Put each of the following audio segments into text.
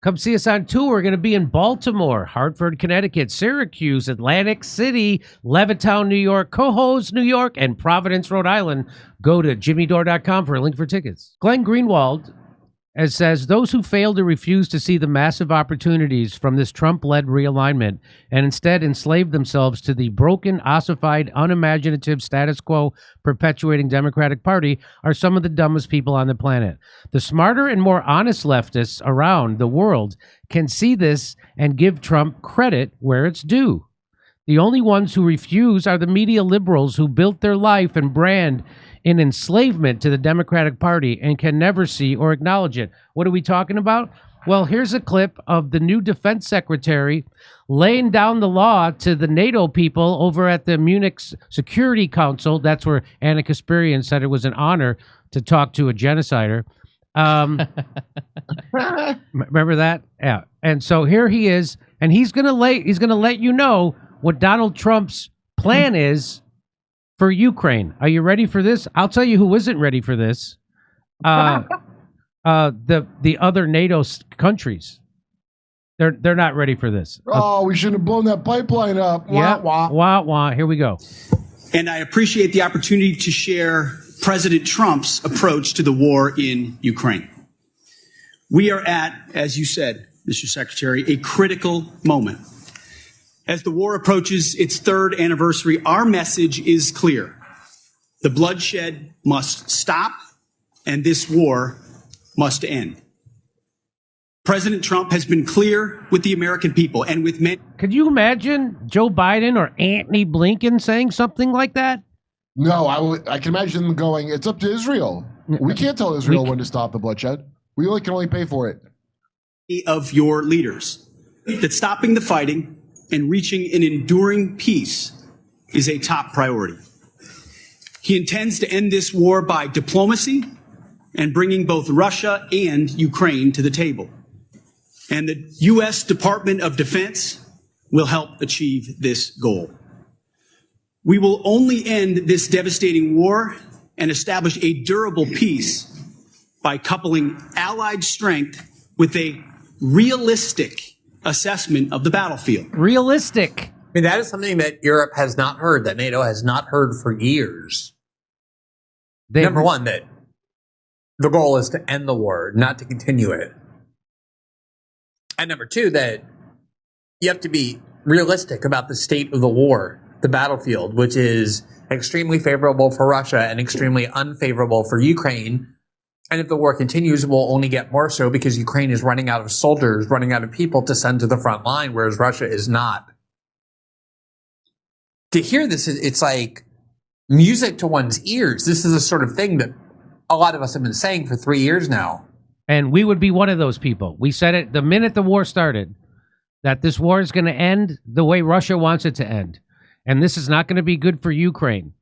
Come see us on tour. We're going to be in Baltimore, Hartford, Connecticut, Syracuse, Atlantic City, Levittown, New York, Cohoes, New York, and Providence, Rhode Island. Go to jimmydore.com for a link for tickets. Glenn Greenwald says, those who fail to refuse to see the massive opportunities from this Trump-led realignment and instead enslave themselves to the broken, ossified, unimaginative status quo perpetuating Democratic Party are some of the dumbest people on the planet. The smarter and more honest leftists around the world can see this and give Trump credit where it's due. The only ones who refuse are the media liberals who built their life and brand in enslavement to the Democratic Party and can never see or acknowledge it. What are we talking about? Well, here's a clip of the new defense secretary laying down the law to the Nato people over at the Munich Security Council. That's where Anna Kasparian said it was an honor to talk to a genocider. Remember that? Yeah. And so here he is, and he's gonna let you know what Donald Trump's plan is for Ukraine. Are you ready for this? I'll tell you who isn't ready for this. The other NATO countries. They're not ready for this. Oh, we shouldn't have blown that pipeline up. Yeah. Wah, wah, wah. Here we go. And I appreciate the opportunity to share President Trump's approach to the war in Ukraine. We are at, as you said, Mr. Secretary, a critical moment. As the war approaches its third anniversary, our message is clear. The bloodshed must stop, and this war must end. President Trump has been clear with the American people and with many. Could you imagine Joe Biden or Antony Blinken saying something like that? No, I can imagine them going, it's up to Israel. We can't tell Israel when to stop the bloodshed. We can only pay for it. Of your leaders, that stopping the fighting and reaching an enduring peace is a top priority. He intends to end this war by diplomacy and bringing both Russia and Ukraine to the table. And the U.S. Department of Defense will help achieve this goal. We will only end this devastating war and establish a durable peace by coupling allied strength with a realistic assessment of the battlefield. Realistic. I mean, that is something that Europe has not heard, that NATO has not heard for years. Number one, that the goal is to end the war, not to continue it. And number two, that you have to be realistic about the state of the war, the battlefield, which is extremely favorable for Russia and extremely unfavorable for Ukraine. And if the war continues, it will only get more so because Ukraine is running out of soldiers, running out of people to send to the front line, whereas Russia is not. To hear this, it's like music to one's ears. This is the sort of thing that a lot of us have been saying for 3 years now. And we would be one of those people. We said it the minute the war started, that this war is going to end the way Russia wants it to end. And this is not going to be good for Ukraine.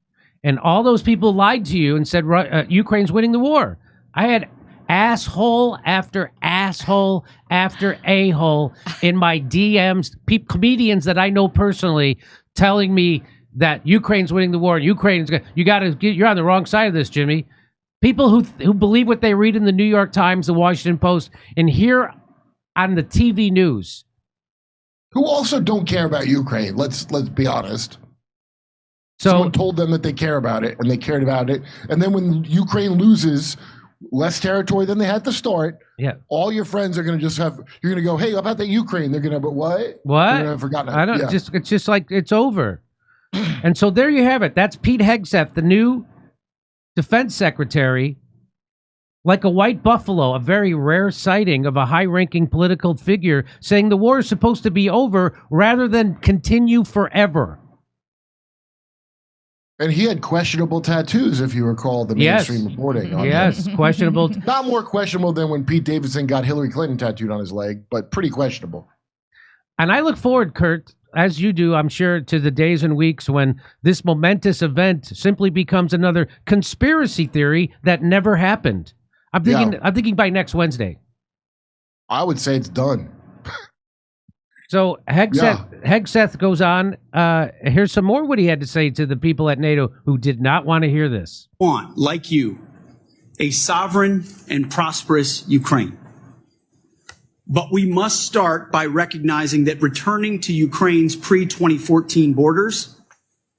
And all those people lied to you and said Ukraine's winning the war. I had asshole after asshole after a-hole in my DMs, comedians that I know personally telling me that Ukraine's winning the war and Ukraine's going you're on the wrong side of this, Jimmy. People who believe what they read in the New York Times, the Washington Post, and hear on the TV news. Who also don't care about Ukraine, let's be honest. So someone told them that they care about it, and they cared about it. And then when Ukraine loses less territory than they had to start, yeah, all your friends are going to just have, you're going to go, hey, how about that Ukraine? They're going to, but what? What? They're going to have forgotten. I don't, it's just like, it's over. And so there you have it. That's Pete Hegseth, the new defense secretary, like a white buffalo, a very rare sighting of a high-ranking political figure saying the war is supposed to be over rather than continue forever. And he had questionable tattoos, if you recall the mainstream reporting. On that. Questionable. Not more questionable than when Pete Davidson got Hillary Clinton tattooed on his leg, but pretty questionable. And I look forward, Kurt, as you do, I'm sure, to the days and weeks when this momentous event simply becomes another conspiracy theory that never happened. I'm thinking by next Wednesday. I would say it's done. So Hegseth goes on. Here's some more what he had to say to the people at NATO who did not want to hear this. Want, like you, a sovereign and prosperous Ukraine. But we must start by recognizing that returning to Ukraine's pre-2014 borders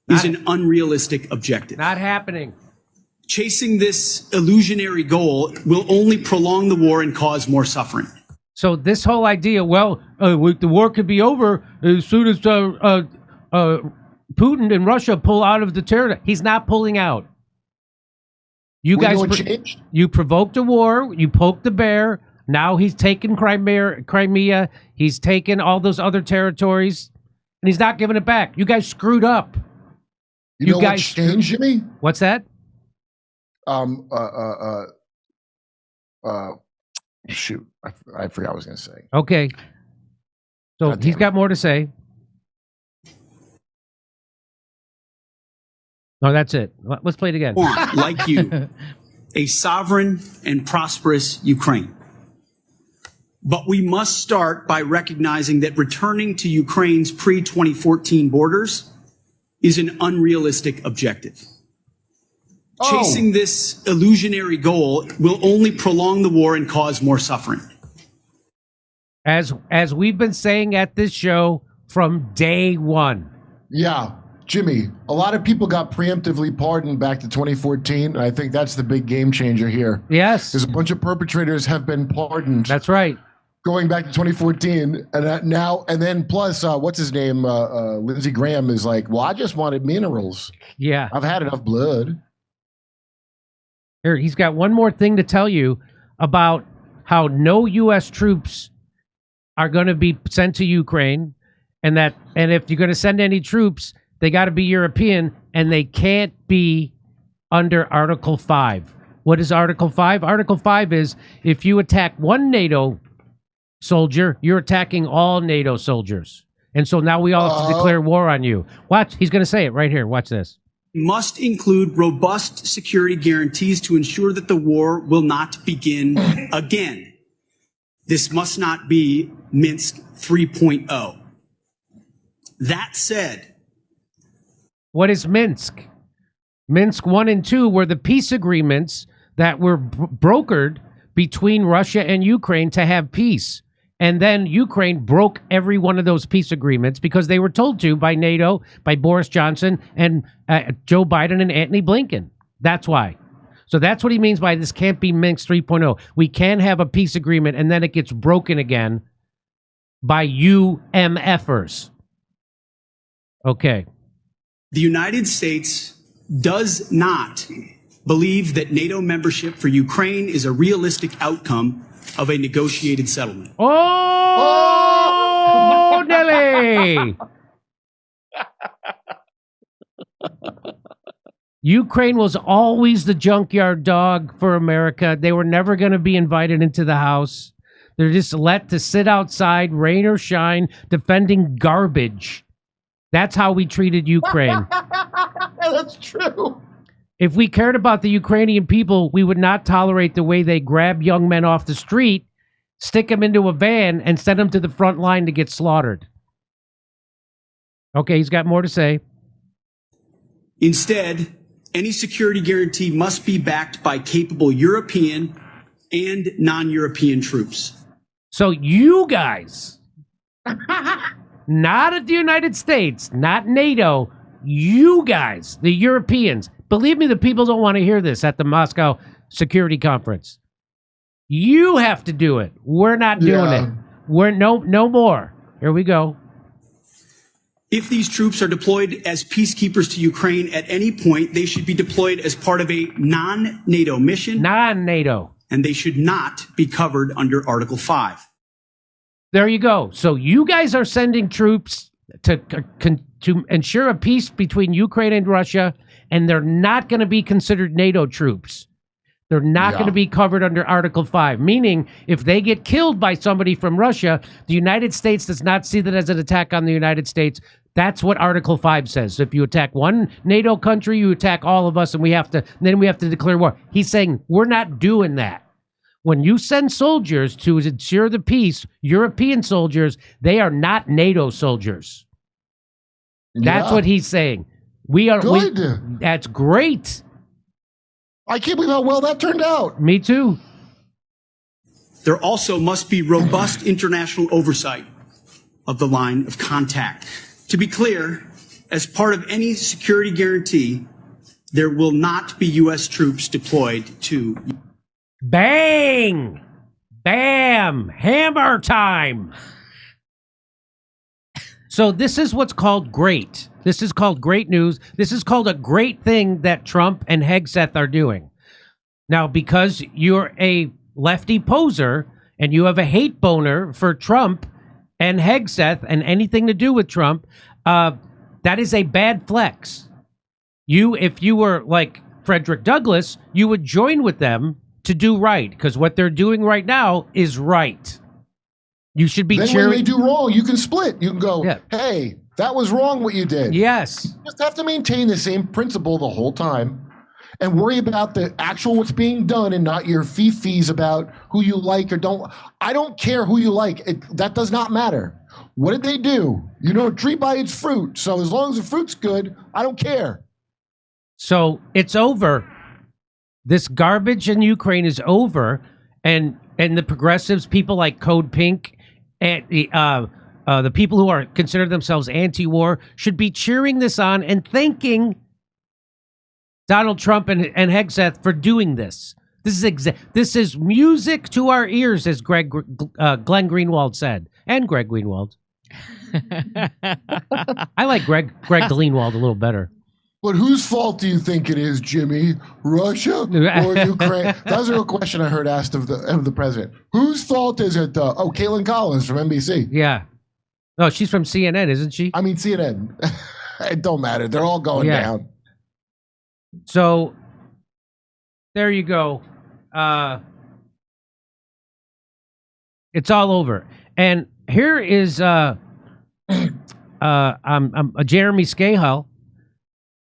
is an unrealistic objective. Not happening. Chasing this illusionary goal will only prolong the war and cause more suffering. So this whole idea, the war could be over as soon as Putin and Russia pull out of the territory. He's not pulling out. You guys, you provoked a war. You poked the bear. Now he's taken Crimea. He's taken all those other territories, and he's not giving it back. You guys screwed up. You know what's changed, Jimmy? What's that? Shoot, I forgot what I was going to say. Okay. So he's got more to say. No, that's it. Let's play it again. Like you, a sovereign and prosperous Ukraine. But we must start by recognizing that returning to Ukraine's pre-2014 borders is an unrealistic objective. Chasing this illusionary goal will only prolong the war and cause more suffering. As we've been saying at this show from day one. Yeah, Jimmy, a lot of people got preemptively pardoned back to 2014. And I think that's the big game changer here. Yes. Because a bunch of perpetrators have been pardoned. That's right. Going back to 2014, and now, and then plus, what's his name? Lindsey Graham is like, well, I just wanted minerals. Yeah. I've had enough blood. Here, he's got one more thing to tell you about how no U.S. troops are going to be sent to Ukraine, and if you're going to send any troops, they got to be European, and they can't be under Article 5. What is Article 5? Article 5 is if you attack one NATO soldier, you're attacking all NATO soldiers. And so now we all have to declare war on you. Watch, he's going to say it right here. Watch this. Must include robust security guarantees to ensure that the war will not begin again. This must not be Minsk 3.0. That said, what is Minsk? Minsk 1 and 2 were the peace agreements that were brokered between Russia and Ukraine to have peace. And then Ukraine broke every one of those peace agreements because they were told to by NATO, by Boris Johnson, and Joe Biden and Antony Blinken. That's why. So that's what he means by this can't be Minsk 3.0. We can have a peace agreement and then it gets broken again by UMFers. Okay. The United States does not believe that NATO membership for Ukraine is a realistic outcome of a negotiated settlement. Oh, Nelly! Ukraine was always the junkyard dog for America. They were never going to be invited into the house. They're just let to sit outside, rain or shine, defending garbage. That's how we treated Ukraine. That's true. If we cared about the Ukrainian people, we would not tolerate the way they grab young men off the street, stick them into a van, and send them to the front line to get slaughtered. Okay, he's got more to say. Instead, any security guarantee must be backed by capable European and non-European troops. So you guys, not at the United States, not NATO, you guys, the Europeans, believe me, the people don't want to hear this at the Moscow Security Conference. You have to do it. We're not doing it. We're no more. Here we go. If these troops are deployed as peacekeepers to Ukraine at any point, they should be deployed as part of a non-NATO mission. Non-NATO. And they should not be covered under Article 5. There you go. So you guys are sending troops to ensure a peace between Ukraine and Russia, and they're not going to be considered NATO troops. They're not going to be covered under Article 5, meaning if they get killed by somebody from Russia, the United States does not see that as an attack on the United States. That's what Article 5 says. So if you attack one NATO country, you attack all of us, and then we have to declare war. He's saying we're not doing that. When you send soldiers to ensure the peace, European soldiers, they are not NATO soldiers. That's what he's saying. We are good. That's great. I can't believe how well that turned out. Me too. There also must be robust international oversight of the line of contact. To be clear, as part of any security guarantee, there will not be U.S. troops deployed to. Bang! Bam! Hammer time! So this is what's called great. This is called great news. This is called a great thing that Trump and Hegseth are doing. Now, because you're a lefty poser and you have a hate boner for Trump and Hegseth and anything to do with Trump, that is a bad flex. If you were like Frederick Douglass, you would join with them to do right, because what they're doing right now is right. You should be then cheering. When they do wrong, you can split. You can go, Yeah. hey, that was wrong what you did. Yes. You just have to maintain the same principle the whole time and worry about the actual what's being done and not your fee-fees about who you like or don't. I don't care who you like. That does not matter. What did they do? You know, a tree by its fruit. So as long as the fruit's good, I don't care. So it's over. This garbage in Ukraine is over, and the progressives, people like Code Pink, and the people who are consider themselves anti-war should be cheering this on and thanking Donald Trump and Hegseth for doing this. This is music to our ears, as Glenn Greenwald said, and Greg Greenwald. I like Greg Greenwald a little better. But whose fault do you think it is, Jimmy? Russia or Ukraine? That was a real question I heard asked of the president. Whose fault is it? Caitlin Collins from NBC. Yeah. Oh, she's from CNN, isn't she? I mean, CNN. It don't matter. They're all going down. So there you go. It's all over. And here is Jeremy Scahill.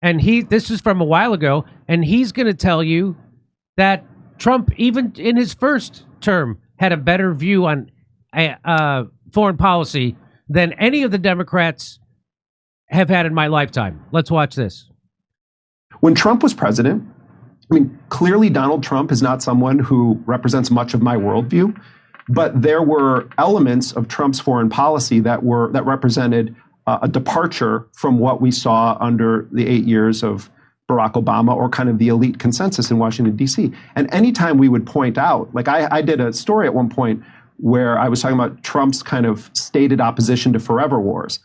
And this is from a while ago, and he's going to tell you that Trump, even in his first term, had a better view on foreign policy than any of the Democrats have had in my lifetime. Let's watch this. When Trump was president, I mean, clearly Donald Trump is not someone who represents much of my worldview, but there were elements of Trump's foreign policy that represented a departure from what we saw under the 8 years of Barack Obama, or kind of the elite consensus in Washington, D.C. And anytime we would point out, like I did a story at one point where I was talking about Trump's kind of stated opposition to forever wars.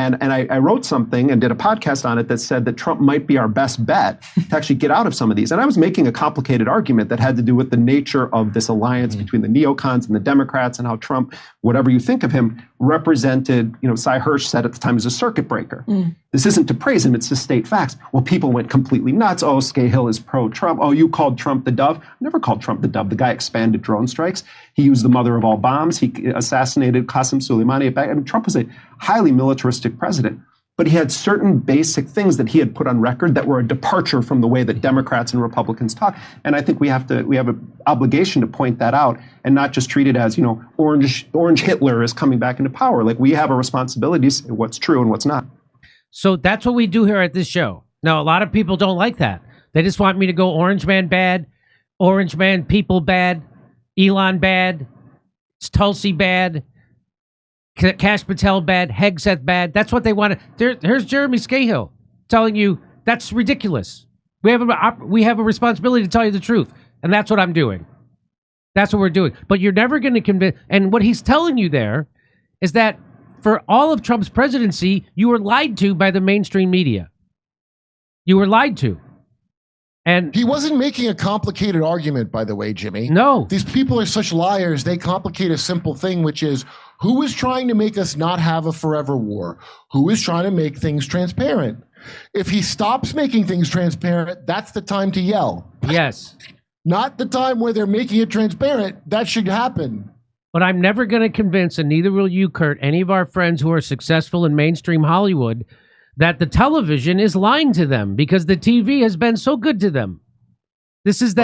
And I wrote something and did a podcast on it that said that Trump might be our best bet to actually get out of some of these. And I was making a complicated argument that had to do with the nature of this alliance between the neocons and the Democrats, and how Trump, whatever you think of him, represented, Cy Hirsch said at the time, as a circuit breaker. This isn't to praise him, it's to state facts. Well, people went completely nuts. Oh, Scahill is pro-Trump. Oh, you called Trump the dove. I never called Trump the dove. The guy expanded drone strikes. He used the mother of all bombs. He assassinated Qasem Soleimani. I mean, Trump was a highly militaristic president, but he had certain basic things that he had put on record that were a departure from the way that Democrats and Republicans talk. And I think we have an obligation to point that out and not just treat it as, Orange Hitler is coming back into power. Like, we have a responsibility to say what's true and what's not. So that's what we do here at this show. Now, a lot of people don't like that. They just want me to go Orange Man bad, Orange Man people bad, Elon bad, Tulsi bad, Kash Patel bad, Hegseth bad. That's what they want. Here's Jeremy Scahill telling you that's ridiculous. We have a responsibility to tell you the truth, and that's what I'm doing. That's what we're doing. But you're never going to convince. And what he's telling you there is that for all of Trump's presidency, you were lied to by the mainstream media. You were lied to. And he wasn't making a complicated argument, by the way, Jimmy. No. These people are such liars. They complicate a simple thing, which is, who is trying to make us not have a forever war? Who is trying to make things transparent? If he stops making things transparent, that's the time to yell. Yes. Not the time where they're making it transparent. That should happen. But I'm never going to convince, and neither will you, Kurt, any of our friends who are successful in mainstream Hollywood, that the television is lying to them, because the TV has been so good to them. This is the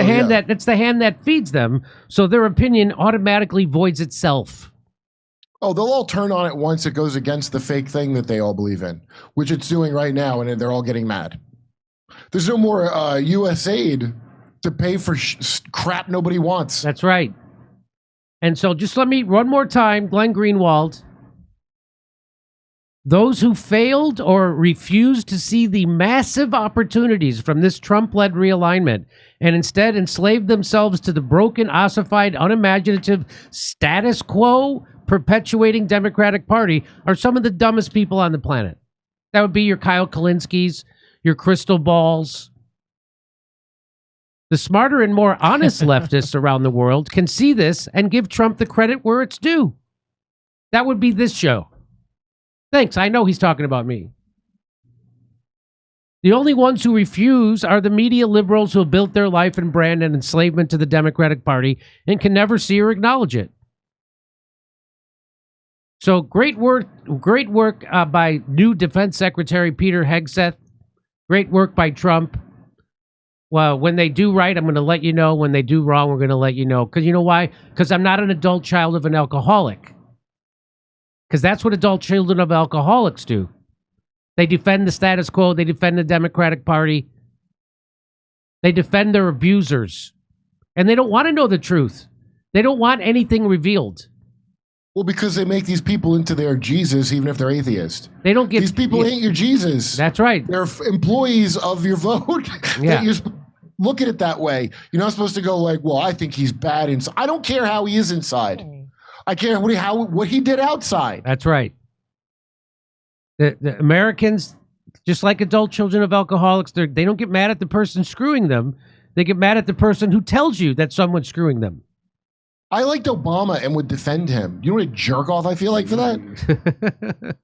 that's the hand that feeds them, so their opinion automatically voids itself. Oh, they'll all turn on it once it goes against the fake thing that they all believe in, which it's doing right now, and they're all getting mad. There's no more U.S. aid to pay for crap nobody wants. That's right. And so just let me one more time, Glenn Greenwald. Those who failed or refused to see the massive opportunities from this Trump-led realignment and instead enslaved themselves to the broken, ossified, unimaginative status quo perpetuating Democratic Party are some of the dumbest people on the planet. That would be your Kyle Kalinskis, your crystal balls. The smarter and more honest leftists around the world can see this and give Trump the credit where it's due. That would be this show. Thanks, I know he's talking about me. The only ones who refuse are the media liberals who have built their life and brand and enslavement to the Democratic Party and can never see or acknowledge it. So great work by new Defense Secretary Peter Hegseth. Great work by Trump. Well, when they do right, I'm going to let you know. When they do wrong, we're going to let you know. Because you know why? Because I'm not an adult child of an alcoholic. Because that's what adult children of alcoholics do. They defend the status quo. They defend the Democratic Party. They defend their abusers. And they don't want to know the truth. They don't want anything revealed. Well, because they make these people into their Jesus, even if they're atheist. They don't get these people ain't your Jesus. That's right. They're employees of your vote. Yeah. Look at it that way. You're not supposed to go like, well, I think he's bad inside. I don't care how he is inside. I care what he did outside. That's right. The Americans, just like adult children of alcoholics, they don't get mad at the person screwing them. They get mad at the person who tells you that someone's screwing them. I liked Obama and would defend him. You know what a jerk off I feel like for that?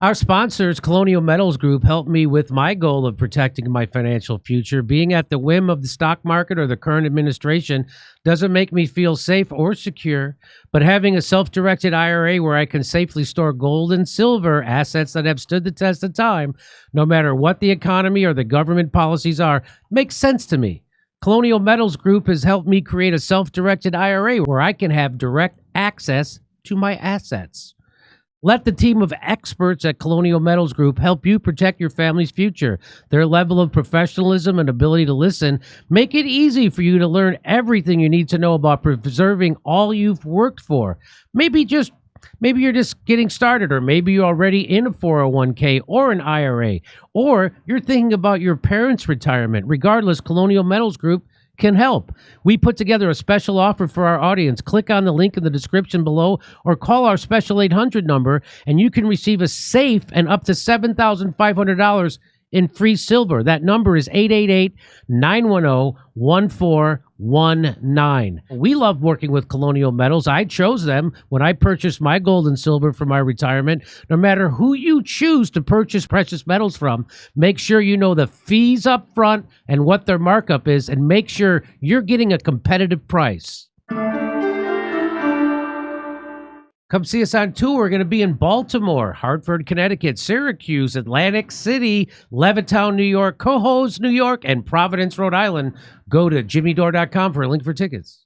Our sponsors, Colonial Metals Group, helped me with my goal of protecting my financial future. Being at the whim of the stock market or the current administration doesn't make me feel safe or secure, but having a self-directed IRA where I can safely store gold and silver, assets that have stood the test of time, no matter what the economy or the government policies are, makes sense to me. Colonial Metals Group has helped me create a self-directed IRA where I can have direct access to my assets. Let the team of experts at Colonial Metals Group help you protect your family's future. Their level of professionalism and ability to listen make it easy for you to learn everything you need to know about preserving all you've worked for. Maybe you're just getting started, or maybe you're already in a 401k or an IRA, or you're thinking about your parents' retirement. Regardless, Colonial Metals Group can help. We put together a special offer for our audience. Click on the link in the description below or call our special 800 number and you can receive a safe and up to $7,500 in free silver. That number is 888-910-1419. We love working with Colonial Metals. I chose them when I purchased my gold and silver for my retirement. No matter who you choose to purchase precious metals from, make sure you know the fees up front and what their markup is, and make sure you're getting a competitive price. Come see us on tour. We're going to be in Baltimore, Hartford, Connecticut, Syracuse, Atlantic City, Levittown, New York, Cohoes, New York, and Providence, Rhode Island. Go to jimmydore.com for a link for tickets.